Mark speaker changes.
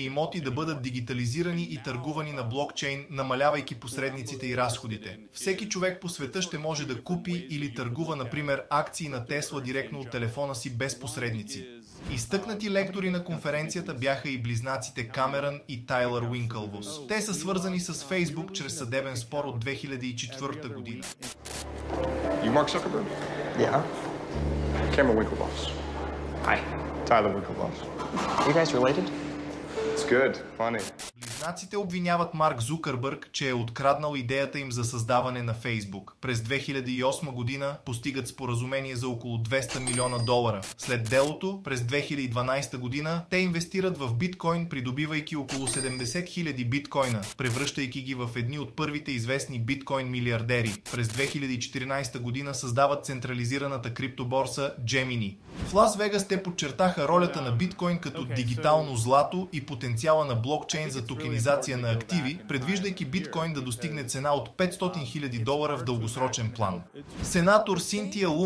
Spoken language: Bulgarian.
Speaker 1: имоти да бъдат дигитализирани и търгувани на блокчейн, намалявайки посредниците и разходите. Всеки човек по света ще може да купи или търгува, например, акции на Тесла директно от телефона си без посредници. Изтъкнати лектори на конференцията бяха и близнаците Камерън и Тайлър Уинкълвос. Те са свързани с Фейсбук чрез съдебен спор от 2004 година.
Speaker 2: You Mark Zuckerberg?
Speaker 3: Yeah.
Speaker 2: Cameron Winklevoss.
Speaker 3: Hi.
Speaker 2: Tyler Winklevoss.
Speaker 3: Are you guys related?
Speaker 2: It's good. Funny.
Speaker 1: Близнаците обвиняват Марк Зукърбърг, че е откраднал идеята им за създаване на Фейсбук. През 2008 година постигат споразумение за около $200 милиона. След делото, през 2012 година, те инвестират в биткоин, придобивайки около 70 000 биткоина, превръщайки ги в едни от първите известни биткоин милиардери. През 2014 година създават централизираната криптоборса Gemini. В Лас Вегас те подчертаха ролята на биткоин като дигитално злато и потенциала на блокчейн за токенизация на активи, предвиждайки биткоин да достигне цена от $500 000 в дългосрочен план. Сенатор Синтия Лум